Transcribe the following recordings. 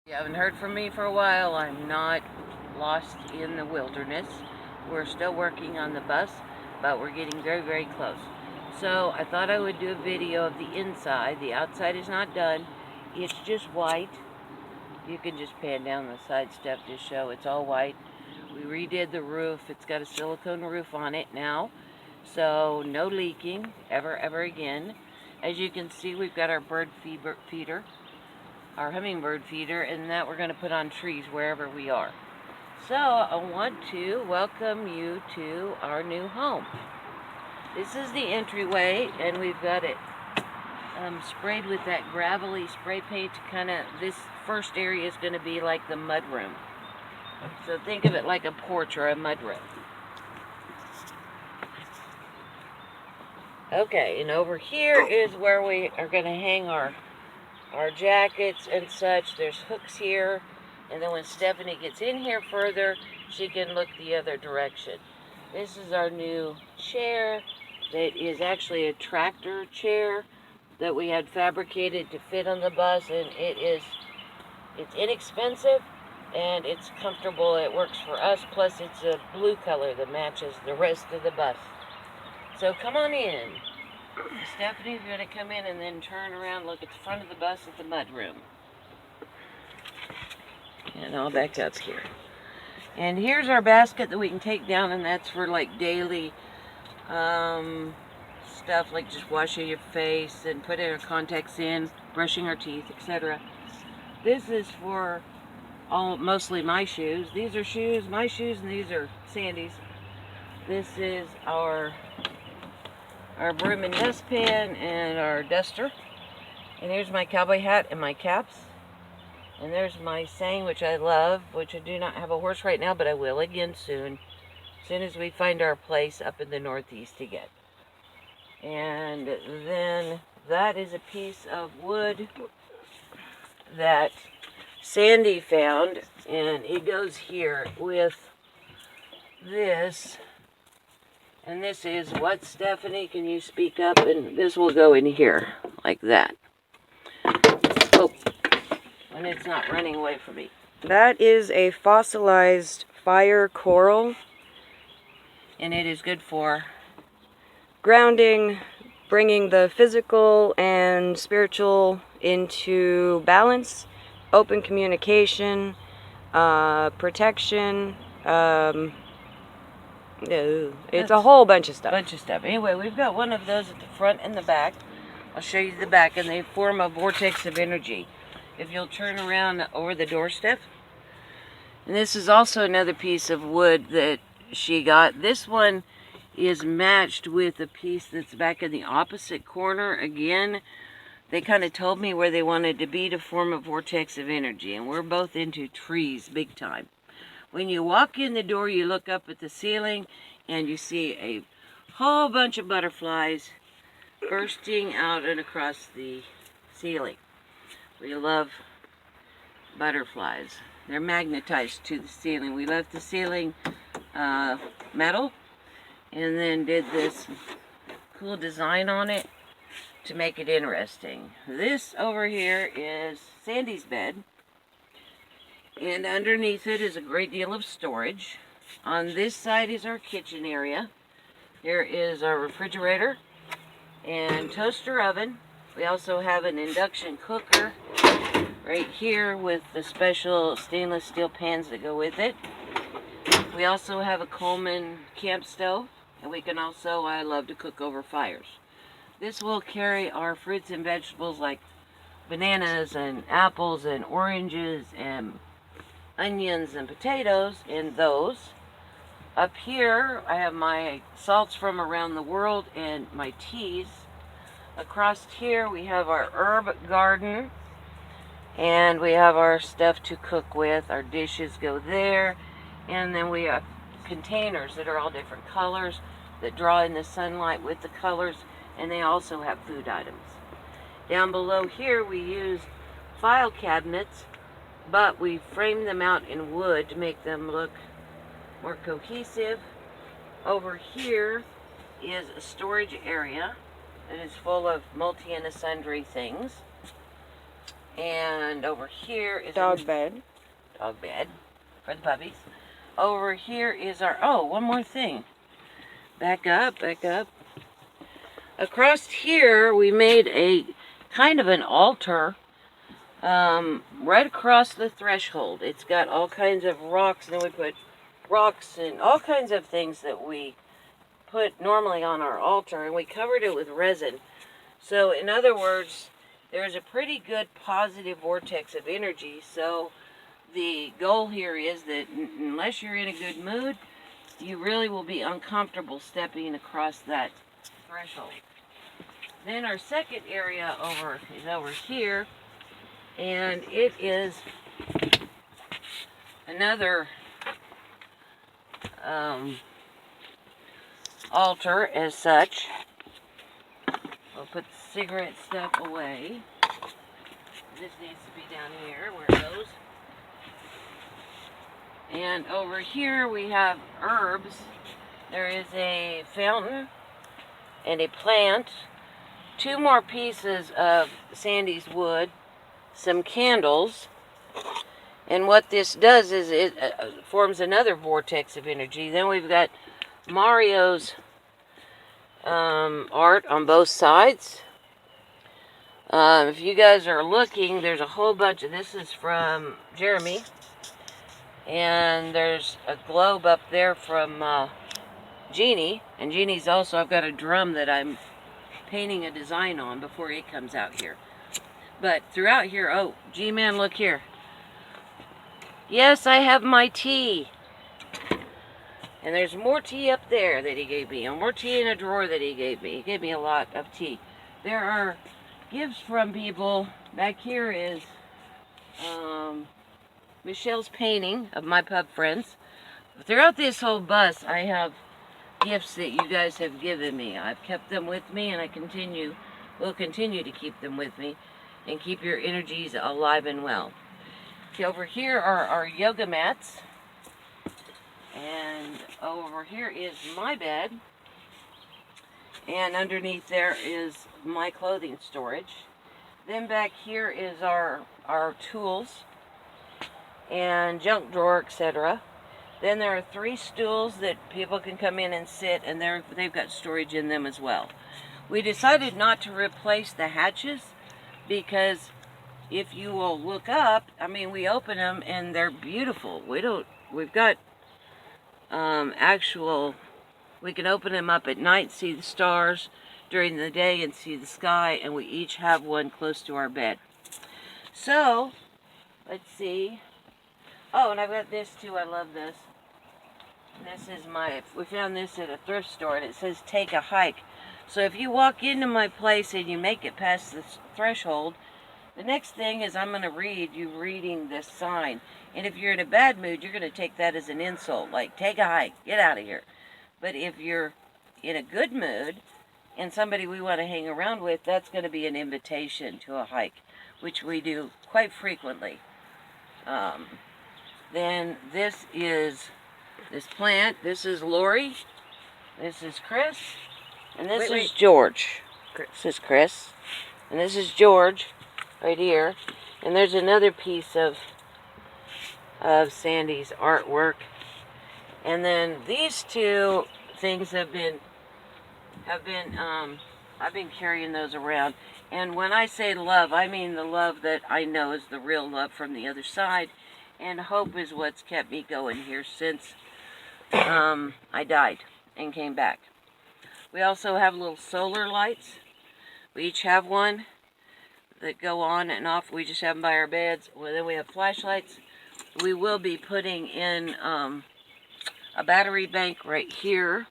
You haven't heard from me for a while. I'm not lost in the wilderness. We're still working on the bus, but we're getting very, very close. So I thought I would do a video of the inside. The outside is not done. It's just white. You can just pan down the side step to show it's all white. We redid the roof. It's got a silicone roof on it now. So no leaking ever again. As you can see, we've got our bird feeder, our hummingbird feeder, and that we're going to put on trees wherever we are. So I want to welcome you to our new home. This is the entryway, and we've got it sprayed with that gravelly spray paint. This first area is going to be like the mud room. So think of it like a porch or a mud room. Okay, and over here is where we are going to hang our jackets and such. There's hooks here, and then when Stephanie gets in here further, she can look the other direction. This is our new chair that is actually a tractor chair that we had fabricated to fit on the bus, and it's inexpensive and it's comfortable. It works for us, plus it's a blue color that matches the rest of the bus. So come on in. Stephanie's going to come in and then turn around, look at the front of the bus at the mud room. And I'll back up here. And here's our basket that we can take down, and that's for like daily stuff like just washing your face and putting our contacts in, brushing our teeth, etc. This is for mostly my shoes. These are my shoes, and these are Sandy's. This is our broom and dustpan and our duster. And here's my cowboy hat and my caps. And there's my saying, which I love, which I do not have a horse right now, but I will again soon. As soon as we find our place up in the Northeast again. And then that is a piece of wood that Sandy found, and it goes here with this. And this is what, Stephanie? Can you speak up? And this will go in here, like that. Oh, and it's not running away from me. That is a fossilized fire coral. And it is good for grounding, bringing the physical and spiritual into balance, open communication, protection, it's a whole bunch of stuff. Anyway, we've got one of those at the front and the back. I'll show you the back, and they form a vortex of energy. If you'll turn around over the doorstep. And this is also another piece of wood that she got. This one is matched with a piece that's back in the opposite corner. Again, they kind of told me where they wanted to be to form a vortex of energy, and we're both into trees big time. When you walk in the door, you look up at the ceiling and you see a whole bunch of butterflies bursting out and across the ceiling. We love butterflies. They're magnetized to the ceiling. We left the ceiling metal and then did this cool design on it to make it interesting. This over here is Sandy's bed. And underneath it is a great deal of storage. On this side is our kitchen area. Here is our refrigerator and toaster oven. We also have an induction cooker right here with the special stainless steel pans that go with it. We also have a Coleman camp stove, and we can also, I love to cook over fires. This will carry our fruits and vegetables like bananas and apples and oranges and onions and potatoes in those. Up here I have my salts from around the world and my teas. Across here we have our herb garden, and we have our stuff to cook with. Our dishes go there, and then we have containers that are all different colors that draw in the sunlight with the colors, and they also have food items. Down below here we use file cabinets, but we frame them out in wood to make them look more cohesive. Over here is a storage area that is full of multi and sundry things. And over here is dog bed. Dog bed for the puppies. Over here is our, oh, one more thing. Back up, back up. Across here, we made a kind of an altar right across the threshold. It's got all kinds of rocks, and then we put rocks and all kinds of things that we put normally on our altar, and we covered it with resin. So in other words, there's a pretty good positive vortex of energy. So the goal here is that unless you're in a good mood, you really will be uncomfortable stepping across that threshold. Then our second area is over here, and it is another altar as such. We'll put the cigarette stuff away. This needs to be down here where it goes. And over here we have herbs. There is a fountain and a plant, 2 more pieces of Sandy's wood, some candles, and what this does is it forms another vortex of energy. Then we've got Mario's art on both sides. If you guys are looking, there's a whole bunch of, this is from Jeremy, and there's a globe up there from Jeannie, and Jeannie's also, I've got a drum that I'm painting a design on before it comes out here. But throughout here, oh, G-Man, look here. Yes, I have my tea. And there's more tea up there that he gave me, and more tea in a drawer that he gave me. He gave me a lot of tea. There are gifts from people. Back here is Michelle's painting of my pub friends. Throughout this whole bus, I have gifts that you guys have given me. I've kept them with me, and will continue to keep them with me and keep your energies alive and well. Okay, over here are our yoga mats, and over here is my bed, and underneath there is my clothing storage. Then back here is our tools and junk drawer, etc. Then there are 3 stools that people can come in and sit, and they've got storage in them as well. We decided not to replace the hatches because if you will look up, I mean, we open them and they're beautiful. We've got we can open them up at night, see the stars, during the day and see the sky, and we each have one close to our bed. So, let's see. Oh, and I've got this too. I love this. This is we found this at a thrift store, and it says take a hike. So if you walk into my place and you make it past the threshold, the next thing is I'm going to read you reading this sign. And if you're in a bad mood, you're going to take that as an insult, like take a hike, get out of here. But if you're in a good mood and somebody we want to hang around with, that's going to be an invitation to a hike, which we do quite frequently. Then this is this plant. This is Lori. This is Chris. And this is George. This is Chris. And this is George right here. And there's another piece of Sandy's artwork. And then these 2 things I've been carrying those around. And when I say love, I mean the love that I know is the real love from the other side. And hope is what's kept me going here since I died and came back. We also have little solar lights. We each have one that go on and off. We just have them by our beds. Well, then we have flashlights. We will be putting in a battery bank right here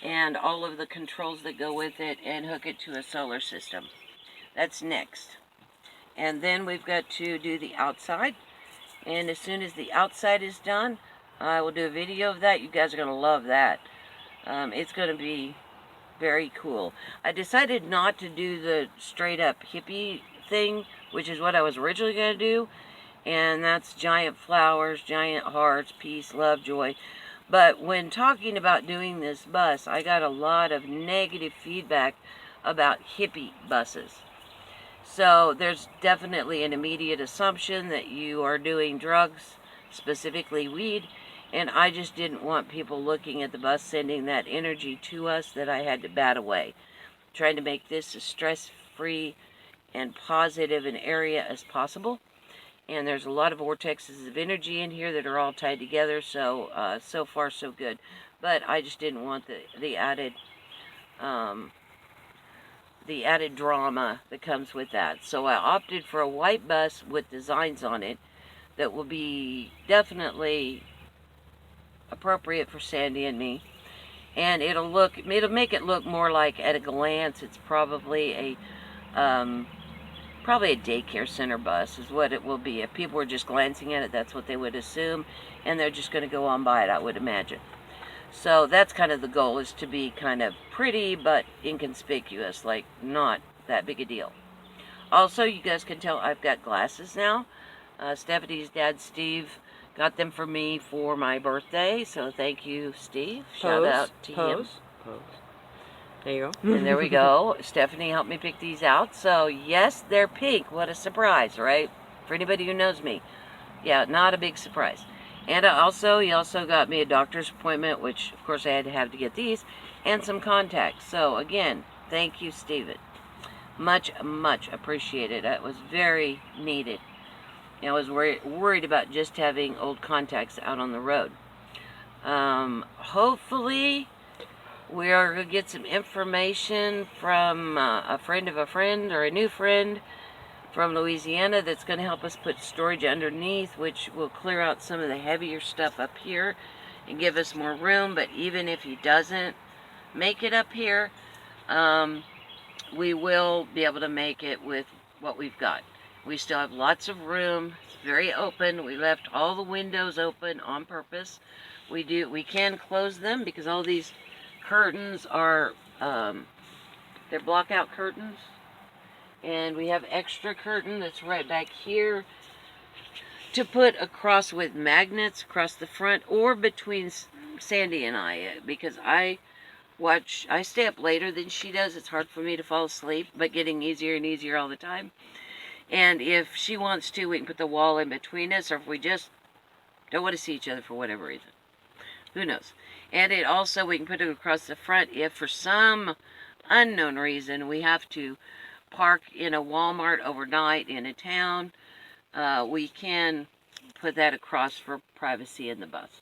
and all of the controls that go with it, and hook it to a solar system. That's next. And then we've got to do the outside. And as soon as the outside is done, I will do a video of that. You guys are going to love that. It's going to be very cool. I decided not to do the straight up hippie thing, which is what I was originally going to do. And that's giant flowers, giant hearts, peace, love, joy. But when talking about doing this bus, I got a lot of negative feedback about hippie buses. So there's definitely an immediate assumption that you are doing drugs, specifically weed, and I just didn't want people looking at the bus sending that energy to us that I had to bat away. Trying to make this as stress-free and positive an area as possible. And there's a lot of vortexes of energy in here that are all tied together, so so far so good. But I just didn't want the added drama that comes with that. So I opted for a white bus with designs on it that will be definitely appropriate for Sandy and me. And it'll make it look more like, at a glance, it's probably a daycare center bus is what it will be. If people were just glancing at it, that's what they would assume, and they're just going to go on by it, I would imagine. So that's kind of the goal, is to be kind of pretty but inconspicuous, like not that big a deal. Also, you guys can tell I've got glasses now. Stephanie's dad, Steve, got them for me for my birthday, so thank you, Steve. Shout out to him. Pose. There you go. And there we go. Stephanie helped me pick these out. So, yes, they're pink. What a surprise, right? For anybody who knows me. Yeah, not a big surprise. And he also got me a doctor's appointment, which, of course, I had to have to get these, and some contacts. So, again, thank you, Steven. Much, much appreciated. That was very needed. I was worried about just having old contacts out on the road. Hopefully, we are going to get some information from a friend of a friend, or a new friend from Louisiana, that's going to help us put storage underneath, which will clear out some of the heavier stuff up here and give us more room. But even if he doesn't make it up here, we will be able to make it with what we've got. We still have lots of room. It's very open. We left all the windows open on purpose. We can close them because all these curtains are they're block-out curtains, and we have extra curtain that's right back here to put across with magnets across the front, or between Sandy and I, because I stay up later than she does. It's hard for me to fall asleep, but getting easier and easier all the time. And if she wants to, we can put the wall in between us, or if we just don't want to see each other for whatever reason. Who knows? And it also, we can put it across the front if for some unknown reason we have to park in a Walmart overnight in a town. We can put that across for privacy in the bus.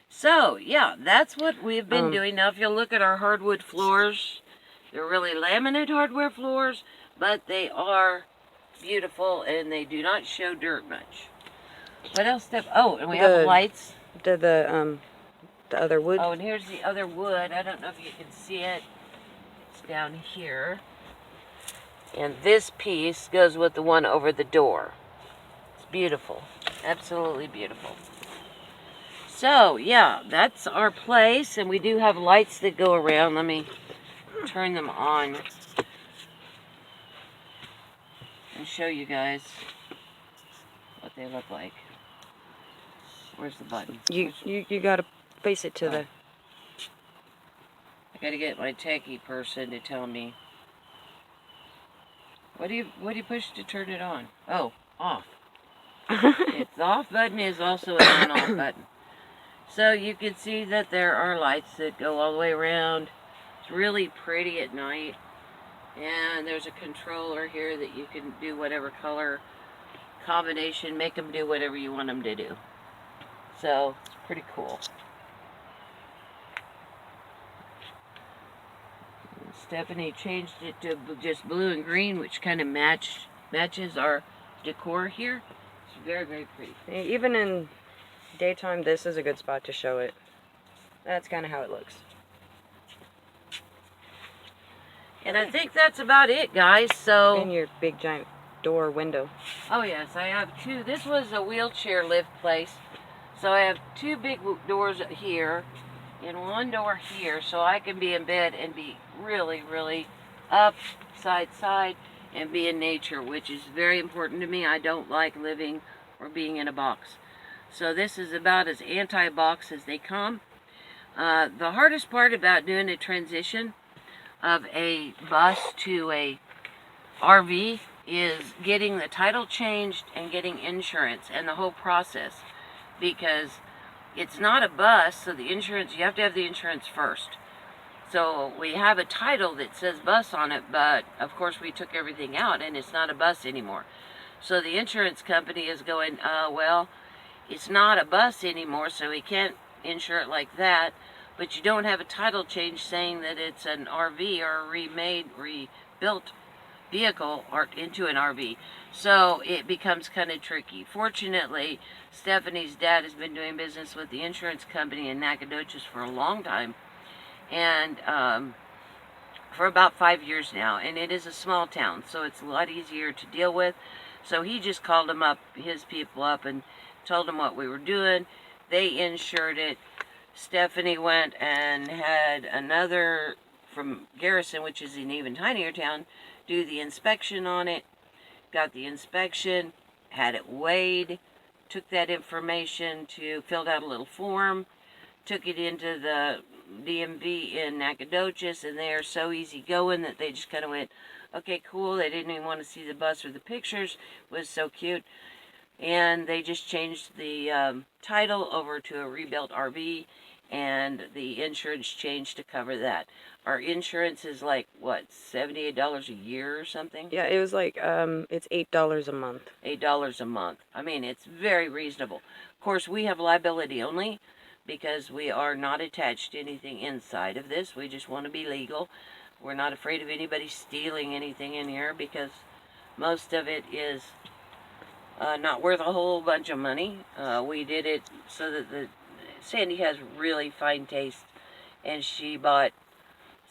So, yeah, that's what we've been doing. Now, if you look at our hardwood floors, they're really laminate hardware floors, but they are beautiful, and they do not show dirt much. What else, Steph? Oh, and we have lights. The other wood. Oh, and here's the other wood. I don't know if you can see it. It's down here. And this piece goes with the one over the door. It's beautiful. Absolutely beautiful. So, yeah, that's our place. And we do have lights that go around. Let me turn them on and show you guys what they look like. Where's the button? You gotta face it to the... I gotta get my techie person to tell me. What do you push to turn it on? Oh, off. The off button is also an on-off button. So you can see that there are lights that go all the way around. It's really pretty at night. And there's a controller here that you can do whatever color combination, make them do whatever you want them to do. So, it's pretty cool. Stephanie changed it to just blue and green, which kind of matches our decor here. It's very, very pretty. Even in daytime, this is a good spot to show it. That's kind of how it looks. And I think that's about it, guys. So, and your big giant door window. Oh yes, I have two. This was a wheelchair lift place. So I have two big doors here and one door here, so I can be in bed and be really, really up, side, and be in nature, which is very important to me. I don't like living or being in a box. So this is about as anti-box as they come. The hardest part about doing a transition of a bus to a RV is getting the title changed and getting insurance and the whole process, because it's not a bus, so the insurance, you have to have the insurance first. So we have a title that says bus on it, but of course we took everything out and it's not a bus anymore. So the insurance company is going, well, it's not a bus anymore, so we can't insure it like that, but you don't have a title change saying that it's an RV or a remade, rebuilt vehicle or into an RV. So it becomes kind of tricky. Fortunately, Stephanie's dad has been doing business with the insurance company in Nacogdoches for a long time, and for about 5 years now, and it is a small town, so it's a lot easier to deal with. So he just called his people up, and told them what we were doing. They insured it. Stephanie went and had another from Garrison, which is an even tinier town, do the inspection on it. Got the inspection, had it weighed, took that information filled out a little form, took it into the DMV in Nacogdoches, and they are so easygoing that they just kind of went, okay, cool. They didn't even want to see the bus or the pictures. It was so cute. And they just changed the title over to a rebuilt RV, and the insurance changed to cover that. Our insurance is like, what, $78 a year or something? Yeah, it was like, it's $8 a month. $8 a month. I mean, it's very reasonable. Of course, we have liability only because we are not attached to anything inside of this. We just want to be legal. We're not afraid of anybody stealing anything in here because most of it is not worth a whole bunch of money. We did it so that Sandy has really fine taste, and she bought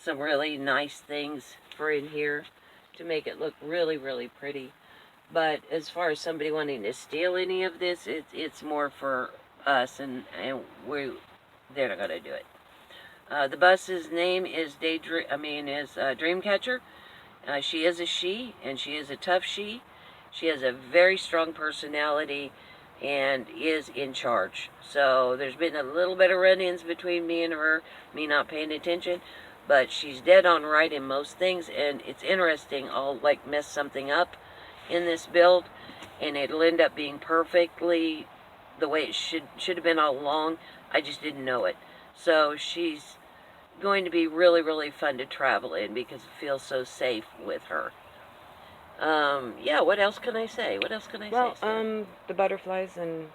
some really nice things for in here to make it look really, really pretty. But as far as somebody wanting to steal any of this, it's more for us, and they're not gonna do it. The bus's name is Dreamcatcher. She is a she, and she is a tough she. She has a very strong personality and is in charge. So there's been a little bit of run-ins between me and her, me not paying attention, but she's dead on right in most things, and it's interesting. I'll like mess something up in this build, and it'll end up being perfectly the way it should have been all along. I just didn't know it. So she's going to be really, really fun to travel in because it feels so safe with her. Yeah, what else can I say? What else can I say? Well, the butterflies and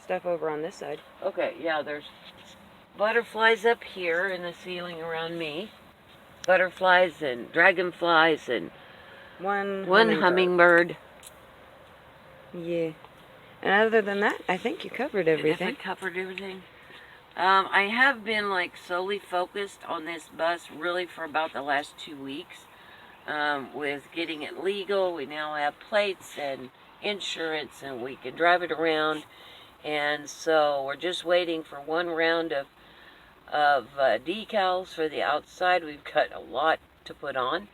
stuff over on this side. Okay, yeah, there's butterflies up here in the ceiling around me. Butterflies and dragonflies and one hummingbird. Yeah. And other than that, I think you covered everything. I covered everything. I have been like solely focused on this bus really for about the last 2 weeks. With getting it legal, we now have plates and insurance, and we can drive it around. And so we're just waiting for one round of decals for the outside. We've got a lot to put on,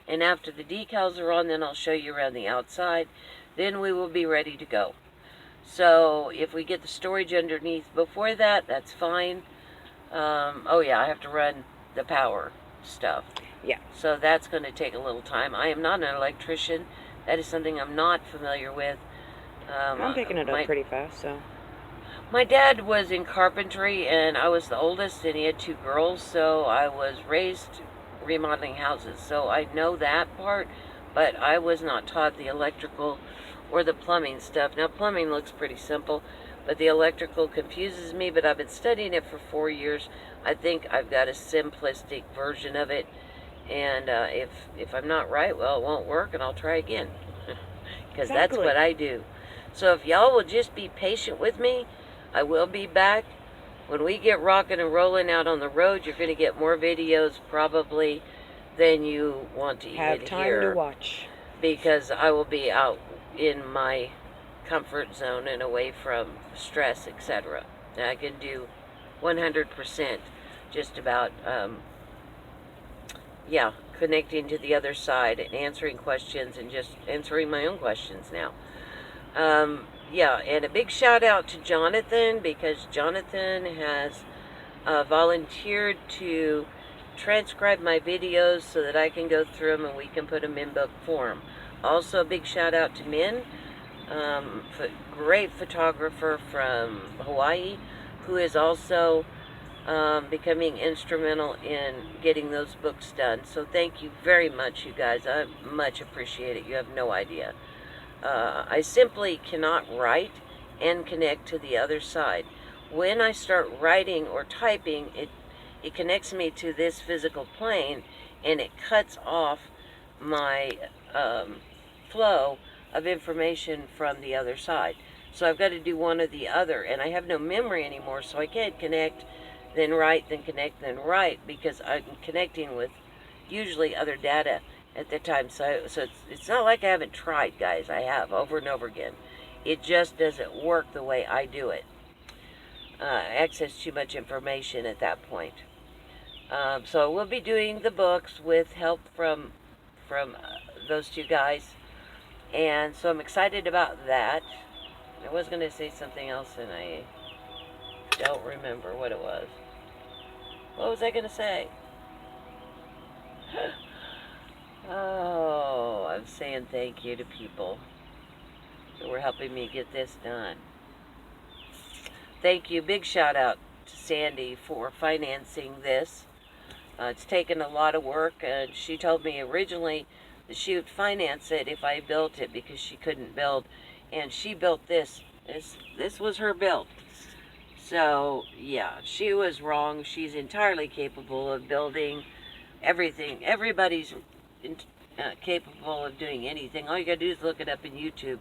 and after the decals are on, then I'll show you around the outside. Then we will be ready to go. So if we get the storage underneath before that, that's fine. Oh yeah, I have to run the power stuff. Yeah. So that's going to take a little time. I am not an electrician. That is something I'm not familiar with. I'm picking it up pretty fast, so. My dad was in carpentry, and I was the oldest, and he had 2 girls, so I was raised remodeling houses. So I know that part, but I was not taught the electrical or the plumbing stuff. Now, plumbing looks pretty simple, but the electrical confuses me, but I've been studying it for 4 years. I think I've got a simplistic version of it. And if I'm not right, well, it won't work, and I'll try again. Because that's what I do. So if y'all will just be patient with me, I will be back. When we get rocking and rolling out on the road, you're going to get more videos probably than you want to have time hear, to watch. Because I will be out in my comfort zone and away from stress, etc. And I can do 100% just about... yeah, connecting to the other side and answering questions and just answering my own questions now. Yeah, and a big shout out to Jonathan, because Jonathan has volunteered to transcribe my videos so that I can go through them and we can put them in book form. Also, a big shout out to Min, great photographer from Hawaii, who is also becoming instrumental in getting those books done. So thank you very much, you guys. I much appreciate it. You have no idea. I simply cannot write and connect to the other side. When I start writing or typing, it connects me to this physical plane, and it cuts off my flow of information from the other side. So I've got to do one or the other, and I have no memory anymore, so I can't connect, then write, then connect, then write, because I'm connecting with usually other data at the time. So it's not like I haven't tried, guys. I have over and over again. It just doesn't work the way I do it. Access too much information at that point. So we'll be doing the books with help from those two guys, and so I'm excited about that. I was going to say something else, and I don't remember what it was. What was I going to say? Oh, I'm saying thank you to people who were helping me get this done. Thank you. Big shout out to Sandy for financing this. It's taken a lot of work, and she told me originally that she would finance it if I built it, because she couldn't build, and she built this. This was her build. So, yeah, she was wrong. She's entirely capable of building everything. Everybody's capable of doing anything. All you gotta do is look it up in YouTube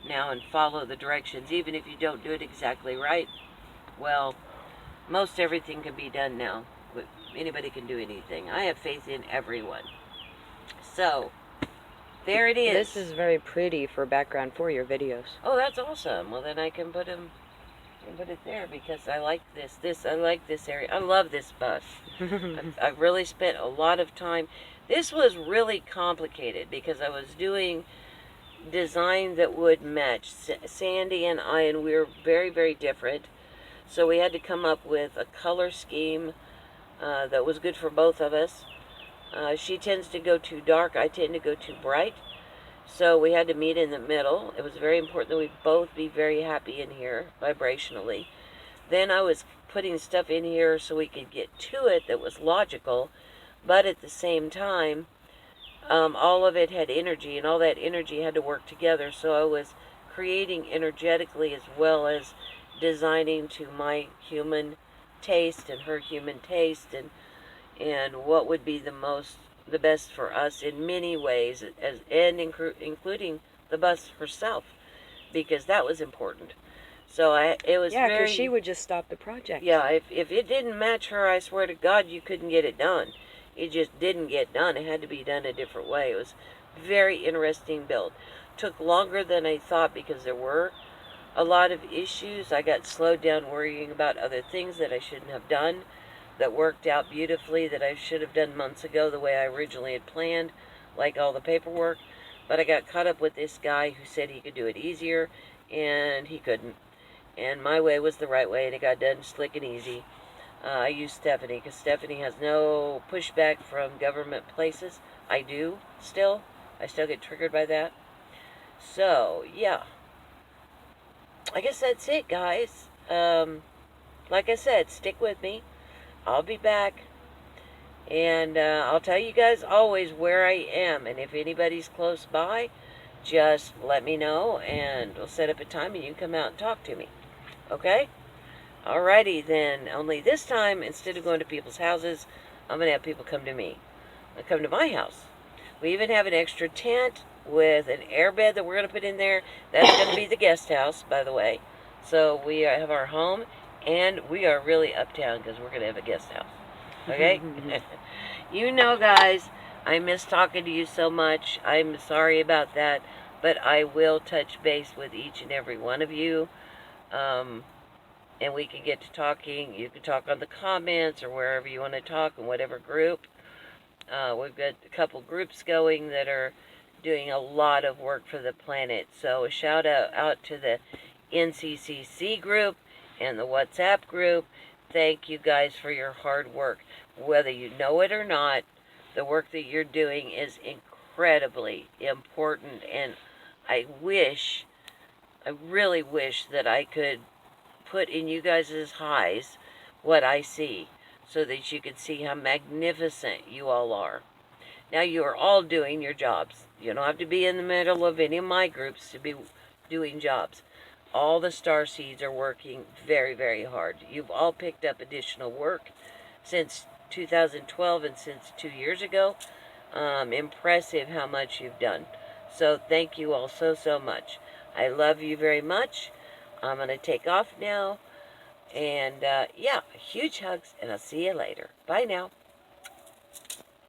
now and follow the directions, even if you don't do it exactly right. Well, most everything can be done now. Anybody can do anything. I have faith in everyone. So, there it is. This is very pretty for background for your videos. Oh, that's awesome. Well, then I can put it there, because I like this. I like this area. I love this bus. I've really spent a lot of time. This was really complicated because I was doing design that would match Sandy and I, and we were very, very different. So we had to come up with a color scheme that was good for both of us. She tends to go too dark. I tend to go too bright. So we had to meet in the middle. It was very important that we both be very happy in here, vibrationally. Then I was putting stuff in here so we could get to it that was logical, but at the same time, all of it had energy, and all that energy had to work together. So I was creating energetically as well as designing to my human taste and her human taste, and what would be the best for us in many ways, including the bus herself, because that was important. So it was yeah, very... because she would just stop the project. Yeah, if it didn't match her, I swear to God, you couldn't get it done. It just didn't get done. It had to be done a different way. It was very interesting build. Took longer than I thought because there were a lot of issues. I got slowed down worrying about other things that I shouldn't have done, that worked out beautifully, that I should have done months ago the way I originally had planned, like all the paperwork. But I got caught up with this guy who said he could do it easier, and he couldn't. And my way was the right way, and it got done slick and easy. I used Stephanie, because Stephanie has no pushback from government places. I do, still. I still get triggered by that. So, yeah. I guess that's it, guys. Like I said, stick with me. I'll be back. And I'll tell you guys always where I am. And if anybody's close by, just let me know, and we'll set up a time and you can come out and talk to me. Okay? Alrighty then. Only this time, instead of going to people's houses, I'm going to have people come to me. They'll come to my house. We even have an extra tent with an airbed that we're going to put in there. That's going to be the guest house, by the way. So we have our home, and we are really uptown because we're going to have a guest house. Okay? You know, guys, I miss talking to you so much. I'm sorry about that, but I will touch base with each and every one of you. And we can get to talking. You can talk on the comments or wherever you want to talk, in whatever group. We've got a couple groups going that are doing a lot of work for the planet. So a shout out to the NCCC group and the WhatsApp group. Thank you guys for your hard work. Whether you know it or not, the work that you're doing is incredibly important, and I really wish that I could put in you guys' eyes what I see, so that you could see how magnificent you all are. Now you are all doing your jobs. You don't have to be in the middle of any of my groups to be doing jobs. All the star seeds are working very, very hard. You've all picked up additional work since 2012 and since 2 years ago. Impressive how much you've done. So thank you all so, so much. I love you very much. I'm going to take off now. And yeah, huge hugs, and I'll see you later. Bye now.